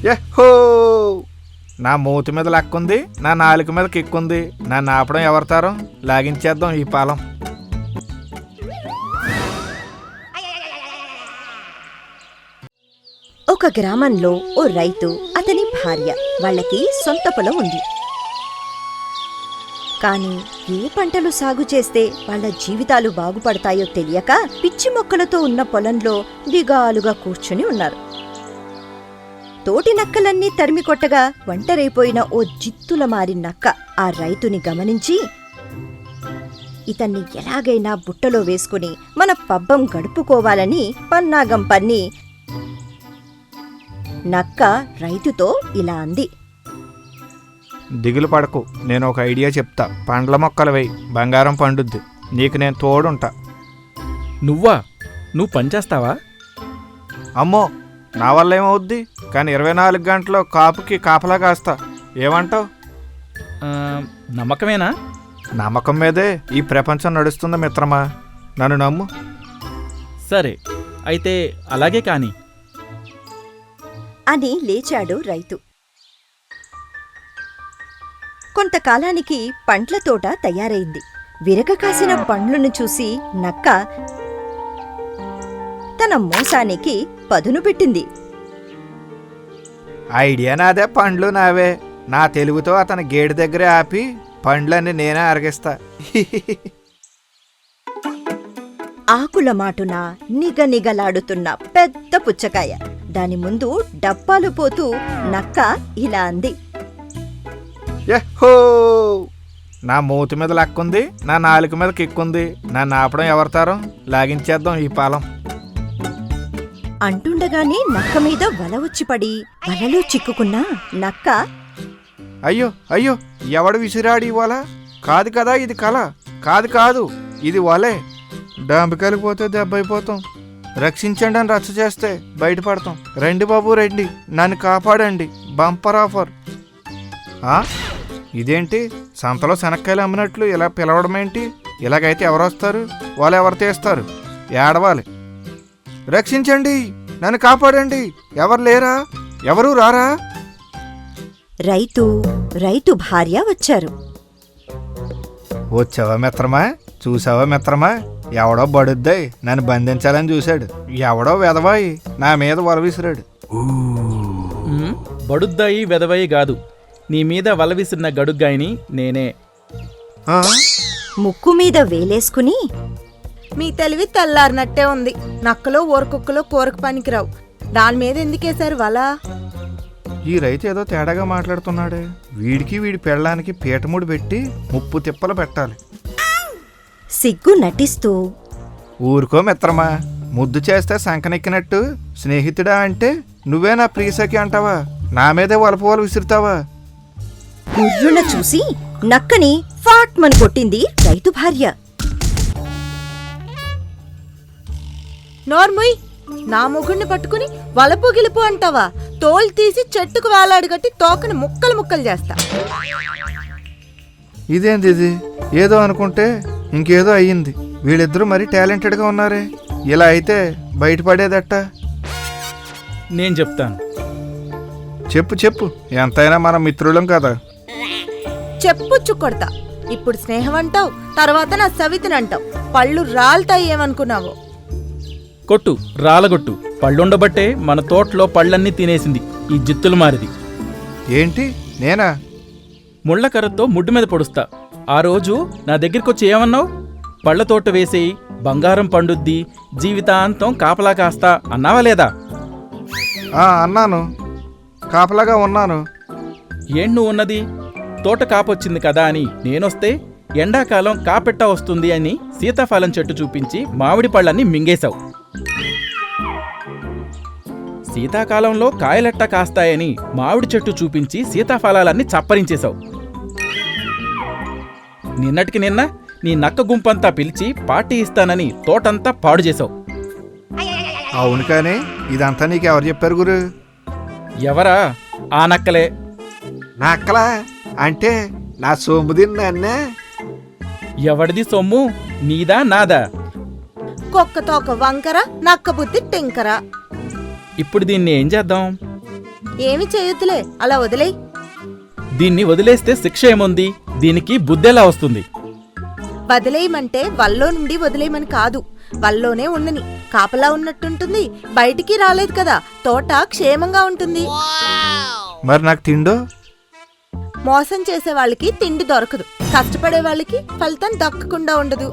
యహో! నా మూతి మీద లక్కుంది, నా నాలుక మీద కిక్కుంది. నన్ను ఆపడం ఎవరితారం? లాగించేద్దాం ఈ పాలం. ఒక గ్రామంలో ఓ రైతు, అతని భార్య, వాళ్ళకి సొంత పొలం ఉంది. కాని ఏ పంటలు సాగు చేస్తే వాళ్ళ జీవితాలు బాగుపడతాయో తెలియక పిచ్చి మొక్కలతో ఉన్న పొలంలో దిగాలుగా కూర్చుని ఉన్నారు. తోటి నక్కలన్నీ తరిమి కొట్టగా ఒంటరైపోయిన ఓ జిత్తుల మారి నక్క ఆ రైతుని గమనించి, ఇతన్ని ఎలాగైనా బుట్టలో వేసుకుని మన పబ్బం గడుపుకోవాలని పన్నాగం పన్ని నక్క రైతుతో ఇలా అంది. దిగులు పడకు, నేను ఒక ఐడియా చెప్తా. పండ్ల మొక్కలు వేయి, బంగారం పండుద్ది. నీకు నేను తోడుంటా. నువ్వా? నువ్వు పనిచేస్తావా? అమ్మో, నా వల్ల ఏమవుద్ది? కానీ 24 గంటలు కాపుకి కాపలా కాస్తా. ఏమంటావు? నమ్మకమేనా? నమ్మకం మీదే ఈ ప్రపంచం నడుస్తుందా మిత్రమా. నన్ను నమ్ము. సరే, అయితే అలాగే కాని అని లేచాడు రైతు. కొంతకాలానికి పండ్ల తోట తయారైంది. విరగ కాసిన పండ్లను చూసి నక్క తన మోసానికి పదును పెట్టింది. ఐడియా నాదే, పండ్లు నావే. నా తెలుగుతో అతని గేటు దగ్గరే ఆపి పండ్లన్నీ నేనే అరగిస్తా. ఆకుల మాటున నిగనిగలాడుతున్న పెద్ద పుచ్చకాయ, దాని ముందు డప్పాలు పోతూ నక్క ఇలా అంది. యహో! నా మూతి మీద లక్కుంది, నా నాలుక మీద కిక్కుంది. నన్ను ఆపడం ఎవరితారం? లాగించేద్దాం ఈ పాలం. అంటుండగానే నక్క మీద వల వచ్చి పడి వలలో చిక్కుకున్నా నక్క, అయ్యో అయ్యో, ఎవడు విసిరాడి వల? కాదు కదా, ఇది కళ. కాదు కాదు, ఇది వలే. డాంబికాయలకు పోతే దెబ్బైపోతాం. రక్షించండి అని రచ్చ చేస్తే బయటపడతాం. రండి బాబు రండి, నన్ను కాపాడండి. Bumper offer. ఇదేంటి, సంతలో శనక్కాయలు అమ్మినట్లు ఇలా పిలవడం ఏంటి? ఇలాగైతే ఎవరు వస్తారు? వాళ్ళు ఎవరు తీస్తారు? ఏడవాలి. రక్షించండి, నన్ను కాపాడండి. ఎవరు లేరా? ఎవరూ రారా? రైతు భార్య వచ్చారు. వచ్చావా మిత్రమా? చూసావా మిత్రమా? ఎవడో బడుద్దాయి నన్ను బంధించాలని చూశాడు. ఎవడో వెదవాయి నా మీద వల విసిరాడు. బడుద్దాయి వెదవాయి కాదు, నీ మీద వల విసిరిన గడుగ్గాయిని నేనే. ముక్కు మీద వేలేసుకుని, మీ తెలివి తెల్లారినట్టే ఉంది. నక్కలో ఓరకుక్కలో కూరకు పనికిరావు. దాని మీద ఎందుకేశారు వల? ఈ రైతు ఏదో తేడాగా మాట్లాడుతున్నాడే. వీడికి వీడి పెళ్ళానికి పీటముడి పెట్టి 30 తిప్పలు పెట్టాలి. సిగ్గు నటిస్తూ, ఊరుకో మిత్రమా, ముద్దు చేస్తే సంకనెక్కినట్టు స్నేహితుడా అంటే నువ్వే నా ప్రియసఖి అంటావా? నా మీదే వలపవలు విసురుతావా? గుర్రున చూసి నక్కని ఫాట్మని కొట్టింది రైతు భార్య. నోర్ముయ్, నా మొగుణ్ణి పట్టుకుని వలపు గిలుపు అంటావా? తోలు తీసి చెట్టుకు వేలాడు కట్టి తోకని ముక్కలు ముక్కలు చేస్తా. ఇదేంది ఇది? ఏదో అనుకుంటే ఇంకేదో అయ్యింది. వీళ్ళిద్దరూ మరీ టాలెంటెడ్గా ఉన్నారే. ఇలా అయితే బయటపడేదట్ట. నేను చెప్తాను. చెప్పు చెప్పు, ఎంతైనా మన మిత్రులం కదా. చెప్పుచ్చు కొడతా. ఇప్పుడు స్నేహం అంటావు, తర్వాత నా సవితినంటావు. పళ్ళు రాలుతాయి ఏమనుకున్నావో. కొట్టు, రాలగొట్టు. పళ్ళుండబట్టే మన తోటలో పళ్ళన్నీ తినేసింది ఈ జిత్తులు మారిది. ఏంటి, నేనా? ముళ్ళకర్రతో ముడ్డు మీద పొడుస్తా. ఆ రోజు నా దగ్గరికొచ్చి ఏమన్నావు? పళ్ళ తోట వేసేయి, బంగారం పండుద్ది, జీవితాంతం కాపలా కాస్తా అన్నావా లేదా? అన్నాను, కాపలాగా ఉన్నాను. ఏం నువ్వు ఉన్నది? తోట కాపొచ్చింది కదా అని నేనొస్తే ఎండాకాలం కాపెట్ట వస్తుంది అని సీతాఫలం చెట్టు చూపించి మామిడి పళ్ళన్నీ మింగేశావు. శీతాకాలంలో కాయలెట్ట కాస్తాయని మామిడి చెట్టు చూపించి సీతాఫలాలన్నీ చప్పరించేశావు. నిన్నటికి నిన్న నీ నక్క గుంపంతా పిలిచి పార్టీ ఇస్తానని తోటంతా పాడు చేశావు. అవును, కానీ ఇదంతా నీకెవరు చెప్పారు గురు? ఎవరా? ఆ నక్కలే. నా అక్కలా? అంటే నా సొమ్ము తిన్నాన్నే. ఎవడిది సొమ్ము? నీదా నాదా? కుక్క తోక వంకర, నక్క బుద్ధి టింకర. ఇప్పుడు దీన్ని ఏం చేద్దాం? ఏమి చేయొద్దులే, అలా వదిలేయ్. దీన్ని వదిలేస్తే శిక్ష ఏముంది? దీనికి బుద్ధెలా వస్తుంది? వదిలేయమంటే వల్లో నుండి వదిలేయమని కాదు, వల్లోనే ఉండని. కాపలా ఉన్నట్టుంటుంది, బయటికి రాలేదు కదా, తోట క్షేమంగా ఉంటుంది. మరి నాకు తిండో? మోసం చేసే వాళ్ళకి తిండి దొరకదు, కష్టపడే వాళ్ళకి ఫలితం దక్కకుండా ఉండదు.